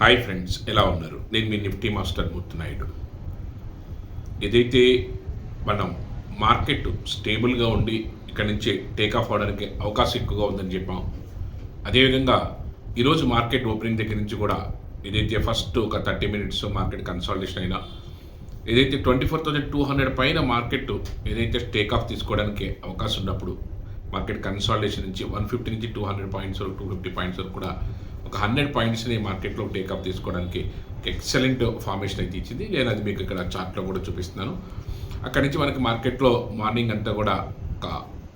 Hi friends, ఎలా ఉన్నారు? నేను మీ నిఫ్టీ మాస్టర్ మూర్తినాయుడు. ఏదైతే మనం మార్కెట్ స్టేబుల్గా ఉండి ఇక్కడ నుంచి టేక్ ఆఫ్ అవడానికి అవకాశం ఎక్కువగా ఉందని చెప్పాం. అదేవిధంగా ఈరోజు మార్కెట్ ఓపెనింగ్ దగ్గర నుంచి కూడా ఏదైతే ఫస్ట్ ఒక 30 మినిట్స్ మార్కెట్ కన్సాలిడేషన్ అయినా ఏదైతే 24,200 పైన మార్కెట్ ఏదైతే టేక్ ఆఫ్ తీసుకోవడానికి అవకాశం ఉన్నప్పుడు మార్కెట్ కన్సాలిడేషన్ నుంచి 150 నుంచి 200 పాయింట్స్ 250 పాయింట్స్ వరకు కూడా ఒక 100 పాయింట్స్ని మార్కెట్లో టేకప్ తీసుకోవడానికి ఎక్సలెంట్ ఫార్మేషన్ అయితే ఇచ్చింది. నేను అది మీకు ఇక్కడ చార్ట్లో కూడా చూపిస్తున్నాను. అక్కడి నుంచి మనకి మార్కెట్లో మార్నింగ్ అంతా కూడా ఒక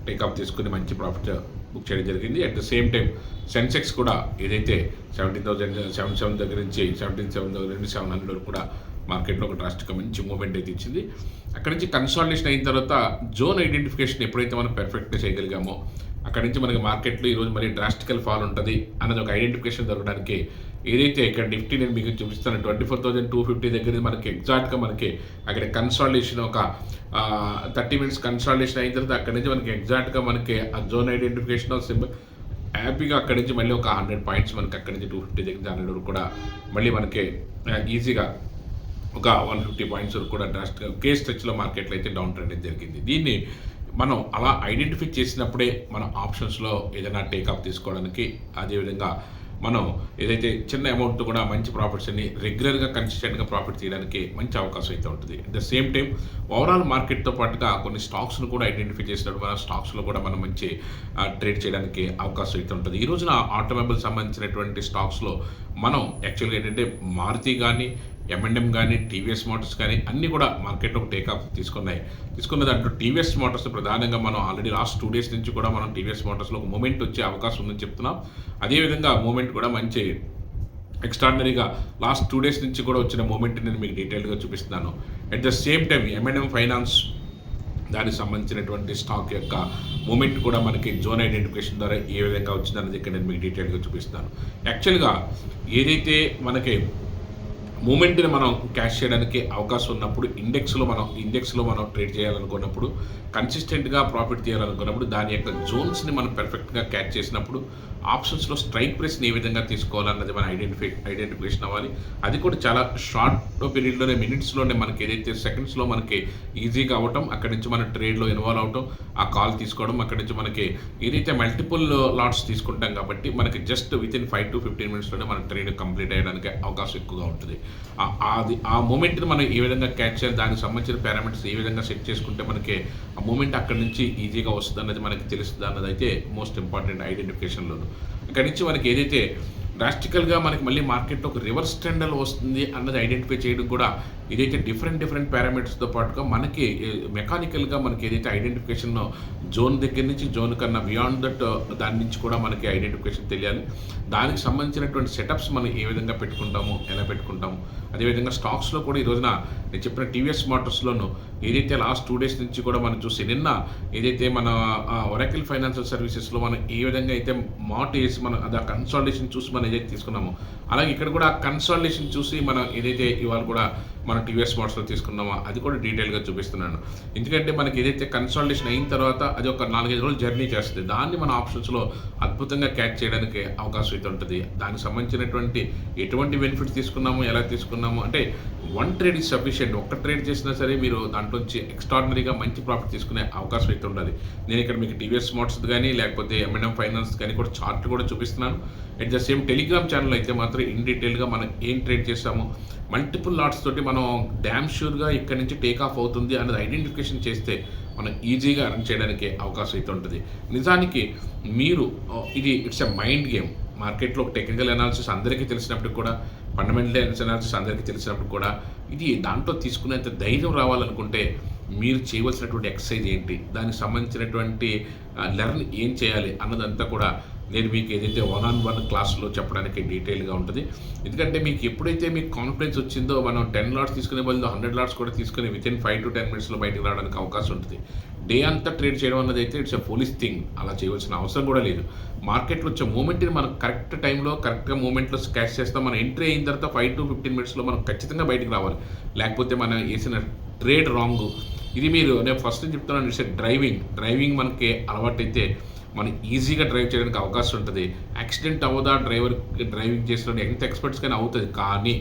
టేకప్ తీసుకుని మంచి ప్రాఫిట్ బుక్ చేయడం జరిగింది. At the same time Sensex కూడా ఏదైతే 17,077 దగ్గర నుంచి 17,700 దగ్గర నుంచి 700 వరకు కూడా మార్కెట్లో ఒక డ్రాస్టిక్గా మంచి మూవ్మెంట్ అయితే ఇచ్చింది. అక్కడి నుంచి కన్సాలిడేషన్ అయిన తర్వాత జోన్ ఐడెంటిఫికేషన్ ఎప్పుడైతే మనం పర్ఫెక్ట్గా చేయగలిగామో అక్కడి నుంచి మనకి మార్కెట్లో ఈరోజు మరీ డ్రాస్టికల్ ఫాల్ ఉంటుంది అన్నది ఒక ఐడెంటిఫికేషన్ దొరకడానికి ఏదైతే ఇక్కడ నిఫ్టీ నేను మీకు చూపిస్తాను 24,250 దగ్గర మనకి ఎగ్జాక్ట్గా మనకి అక్కడ కన్సాలిడేషన్ ఒక 30 మినిట్స్ కన్సాలిడేషన్ అయిన తర్వాత అక్కడి నుంచి మనకి ఎగ్జాక్ట్గా మనకి ఆ జోన్ ఐడెంటిఫికేషన్ సింబల్ హ్యాపీగా అక్కడి నుంచి మళ్ళీ ఒక 100 పాయింట్స్ మనకి అక్కడి నుంచి 250 దగ్గర 100 వరకు కూడా మళ్ళీ మనకి ఈజీగా ఒక 150 పాయింట్స్ వరకు కూడా డ్రాస్టిక్గా కేస్ టచ్లో మార్కెట్లో అయితే డౌన్ ట్రెండ్ జరిగింది. దీన్ని మనం అలా ఐడెంటిఫై చేసినప్పుడే మన ఆప్షన్స్లో ఏదైనా టేకప్ తీసుకోవడానికి అదేవిధంగా మనం ఏదైతే చిన్న అమౌంట్ కూడా మంచి ప్రాఫిట్స్ని రెగ్యులర్గా కన్సిస్టెంట్గా ప్రాఫిట్ తీయడానికి మంచి అవకాశం అయితే ఉంటుంది. At the same time overall మార్కెట్తో పాటుగా కొన్ని స్టాక్స్ను కూడా ఐడెంటిఫై చేసినప్పుడు మన స్టాక్స్లో కూడా మనం మంచి ట్రేడ్ చేయడానికి అవకాశం అయితే ఉంటుంది. ఈ రోజున ఆటోమొబైల్ సంబంధించినటువంటి స్టాక్స్లో మనం యాక్చువల్గా ఏంటంటే మారుతి కానీ M&M కానీ టీవీఎస్ మోటార్స్ కానీ అన్నీ కూడా మార్కెట్లో ఒక టేకప్ తీసుకున్న దాంట్లో టీవీఎస్ మోటార్స్ ప్రధానంగా మనం ఆల్రెడీ లాస్ట్ 2 డేస్ నుంచి కూడా మనం టీవీఎస్ మోటార్స్లో ఒక మూమెంట్ వచ్చే అవకాశం ఉందని చెప్తున్నాం. అదేవిధంగా మూమెంట్ కూడా మంచి ఎక్స్ట్రాడినరీగా లాస్ట్ 2 డేస్ నుంచి కూడా వచ్చిన మూమెంట్ నేను మీకు డీటెయిల్గా చూపిస్తున్నాను. At the same time M&M finance దానికి సంబంధించినటువంటి స్టాక్ యొక్క మూమెంట్ కూడా మనకి జోన్ ఐడెంటిఫికేషన్ ద్వారా ఏ విధంగా వచ్చిందనేది ఇక్కడ నేను మీకు డీటెయిల్గా చూపిస్తాను. యాక్చువల్గా ఏదైతే మనకి మూమెంట్ని మనం క్యాష్ చేయడానికి అవకాశం ఉన్నప్పుడు ఇండెక్స్లో మనం ట్రేడ్ చేయాలనుకున్నప్పుడు కన్సిస్టెంట్గా ప్రాఫిట్ తీయాలనుకున్నప్పుడు దాని యొక్క జోన్స్ని మనం పర్ఫెక్ట్గా క్యాచ్ చేసినప్పుడు ఆప్షన్స్లో స్ట్రైక్ ప్రైస్ని ఏ విధంగా తీసుకోవాలన్నది మనం ఐడెంటిఫికేషన్ అవ్వాలి. అది కూడా చాలా షార్ట్ పీరియడ్లోనే మినిట్స్లోనే మనకి ఏదైతే సెకండ్స్లో మనకి ఈజీగా అవ్వటం అక్కడి నుంచి మన ట్రేడ్లో ఇన్వాల్వ్ అవటం ఆ కాల్ తీసుకోవడం అక్కడి నుంచి మనకి ఏదైతే మల్టిపుల్ లాట్స్ తీసుకుంటాం కాబట్టి మనకి జస్ట్ వితిన్ 5 to 15 మినిట్స్లోనే మన ట్రేడ్ కంప్లీట్ అయ్యడానికి అవకాశం ఎక్కువగా ఉంటుంది. ఆ మూమెంట్ని మనం ఏ విధంగా క్యాచ్ చేయాలి దానికి సంబంధించిన పారామీటర్స్ ఏ విధంగా సెట్ చేసుకుంటే మనకి ఆ మూమెంట్ అక్కడి నుంచి ఈజీగా వస్తుంది అన్నది మనకి తెలుస్తుంది అన్నది అయితే మోస్ట్ ఇంపార్టెంట్ ఐడెంటిఫికేషన్లోను. అక్కడి నుంచి మనకి ఏదైతే డ్రాస్టికల్గా మనకి మళ్ళీ మార్కెట్లో ఒక రివర్స్ ట్రెండ్లో వస్తుంది అన్నది ఐడెంటిఫై చేయడం కూడా ఏదైతే డిఫరెంట్ పారామీటర్స్తో పాటుగా మనకి మెకానికల్గా మనకి ఏదైతే ఐడెంటిఫికేషన్ జోన్ దగ్గర నుంచి జోన్ కన్నా బియాండ్ దట్ దాని నుంచి కూడా మనకి ఐడెంటిఫికేషన్ తెలియాలి. దానికి సంబంధించినటువంటి సెటప్స్ మనం ఏ విధంగా పెట్టుకుంటాము ఎలా పెట్టుకుంటాము అదేవిధంగా స్టాక్స్లో కూడా ఈ రోజున నేను చెప్పిన టీవీఎస్ మోటార్స్లోను ఏదైతే లాస్ట్ 2 డేస్ నుంచి కూడా మనం చూసి నిన్న ఏదైతే మన ఒరాకిల్ ఫైనాన్షియల్ సర్వీసెస్లో మనం ఏ విధంగా అయితే మాట్ వేసి మనం అది ఆ కన్సాలిడేషన్ చూసి మనం ఏదైతే తీసుకున్నామో అలాగే ఇక్కడ కూడా ఆ కన్సాలిడేషన్ చూసి మనం ఏదైతే ఇవాళ కూడా మనం టీవీఎస్ మోటార్స్లో తీసుకున్నామో అది కూడా డీటెయిల్గా చూపిస్తున్నాను. ఎందుకంటే మనకి ఏదైతే కన్సాలిడేషన్ అయిన తర్వాత అది ఒక 4-5 రోజులు జర్నీ చేస్తుంది. దాన్ని మన ఆప్షన్స్లో అద్భుతంగా క్యాచ్ చేయడానికి అవకాశం అయితే ఉంటుంది. దానికి సంబంధించినటువంటి ఎటువంటి బెనిఫిట్స్ తీసుకున్నాము ఎలా తీసుకున్నాము అంటే 1 ట్రేడ్ ఈజ్ సఫిషియెంట్. ఒక్క ట్రేడ్ చేసినా సరే మీరు దాంట్లోంచి ఎక్స్ట్రాడినరీగా మంచి ప్రాఫిట్ తీసుకునే అవకాశం అయితే ఉండాలి. నేను ఇక్కడ మీకు టీవీఎస్ మోటార్స్ కానీ లేకపోతే M&M ఫైనాన్స్ కానీ కూడా చార్ట్ కూడా చూపిస్తున్నాను. At the same Telegram channel అయితే మాత్రం ఇన్ డీటెయిల్గా మనం ఏం ట్రేడ్ చేస్తాము మల్టిపుల్ లాట్స్ తోటి మనం డ్యామ్ షూర్గా ఇక్కడ నుంచి టేక్ ఆఫ్ అవుతుంది అన్నది ఐడెంటిఫికేషన్ చేస్తే మనం ఈజీగా రన్ చేయడానికి అవకాశం అయితే ఉంటుంది. నిజానికి మీరు ఇది ఇట్స్ ఎ మైండ్ గేమ్. మార్కెట్లో టెక్నికల్ అనాలిసిస్ అందరికీ తెలిసినప్పుడు కూడా ఫండమెంటల్ అనాలిసిస్ అందరికీ తెలిసినప్పుడు కూడా ఇది దాంట్లో తీసుకునేంత ధైర్యం రావాలనుకుంటే మీరు చేయవలసినటువంటి ఎక్సర్సైజ్ ఏంటి దానికి సంబంధించినటువంటి లెర్న్ ఏం చేయాలి అన్నదంతా కూడా నేను మీకు ఏదైతే 1-on-1 క్లాస్లో చెప్పడానికి డీటెయిల్గా ఉంటుంది. ఎందుకంటే మీకు ఎప్పుడైతే మీకు కాన్ఫిడెన్స్ వచ్చిందో మనం 10 లాట్స్ తీసుకునే బదులు 100 లాట్స్ కూడా తీసుకుని వితిన్ 5 to 10 మినిట్స్లో బయటకు రావడానికి అవకాశం ఉంటుంది. డే అంతా ట్రేడ్ చేయడం అన్నది అయితే ఇట్స్ ఎ ఫూలిష్ థింగ్. అలా చేయవలసిన అవసరం కూడా లేదు. మార్కెట్లో వచ్చే మూమెంట్ని మనం కరెక్ట్ టైంలో కరెక్ట్గా మూమెంట్లో క్యాష్ చేస్తాం. మనం ఎంట్రీ అయిన తర్వాత 5 to 15 మినిట్స్లో మనం ఖచ్చితంగా బయటకు రావాలి. లేకపోతే మనం వేసిన ట్రేడ్ రాంగ్. ఇది మీరు నేను ఫస్ట్ చెప్తున్నాను ఇట్స్ ఎ డ్రైవింగ్ మనకి అలవాటైతే మనం ఈజీగా డ్రైవ్ చేయడానికి అవకాశం ఉంటుంది. యాక్సిడెంట్ అవ్వదా డ్రైవింగ్ చేసిన ఎంత ఎక్స్‌పర్ట్స్‌కైనా అవుతది. కానీ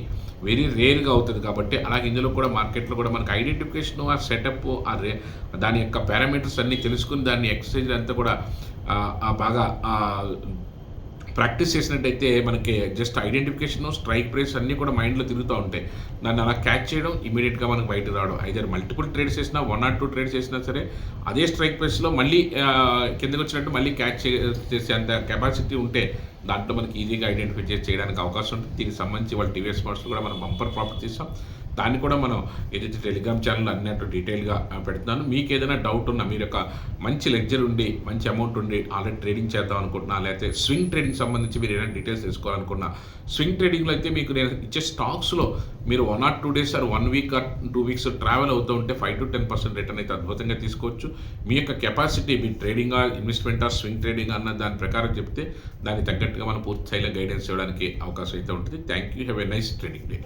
వెరీ రేర్‌గా అవుతది కాబట్టి అలాగే ఇందులో కూడా మార్కెట్‌లో కూడా మనకు ఐడెంటిఫికేషను, ఆ సెటప్పు, దాని యొక్క పారామీటర్స్ అన్నీ తెలుసుకొని దాన్ని ఎక్సర్సైజ్ అంతా కూడా బాగా ప్రాక్టీస్ చేసినట్టయితే మనకి జస్ట్ ఐడెంటిఫికేషను, స్ట్రైక్ ప్రైస్ అన్నీ కూడా మైండ్‌లో తిరుగుతా ఉంటాయి. దాన్ని అలా క్యాచ్ చేయడం, ఇమ్మీడియేట్‌గా మనకు బయటకి రావడం. ఐదర్ మల్టిపుల్ ట్రేడ్స్ చేసినా, 1 ఆర్ 2 ట్రేడ్స్ చేసినా సరే, అదే స్ట్రైక్ ప్రైస్‌లో మళ్ళీ కిందకొచ్చినట్టు మళ్ళీ క్యాచ్ చేసేంత కెపాసిటీ ఉంటే దాంట్లో మనకి ఈజీగా ఐడెంటిఫై చేయడానికి అవకాశం ఉంటుంది. దీనికి సంబంధించి వాళ్ళ టీవీఎస్ మోటార్స్‌లో కూడా మనం బంపర్ ప్రాఫిట్ తీసాం. దాన్ని కూడా మనం ఏదైతే టెలిగ్రామ్ ఛానల్ అన్నట్టు డీటెయిల్‌గా పెడుతున్నాను. మీకేదైనా డౌట్ ఉన్నా, మీరు యొక్క మంచి లెడ్జర్ ఉండి, మంచి అమౌంట్ ఉండి ఆల్రెడీ ట్రేడింగ్ చేద్దాం అనుకుంటున్నా, లేకపోతే స్వింగ్ ట్రేడింగ్ సంబంధించి మీరు ఏదైనా డీటెయిల్స్ తెలుసుకోవాలనుకున్నా, స్వింగ్ ట్రేడింగ్‌లో అయితే మీకు నేను ఇచ్చే స్టాక్స్‌లో మీరు 1 or 2 days or 1 week or 2 weeks travel అవుతూ ఉంటే 5-10% రిటర్న్ అయితే అద్భుతంగా తీసుకోవచ్చు. మీ యొక్క కెపాసిటీ, మీ ట్రేడింగా, ఇన్వెస్ట్‌మెంటా, స్వింగ్ ట్రేడింగ్ అన్న దాని ప్రకారం చెప్తే దానికి తగ్గట్టుగా మనం పూర్తి స్థాయిలో గైడెన్స్ ఇవ్వడానికి అవకాశం అయితే ఉంటుంది. Thank you. Have a nice trading day.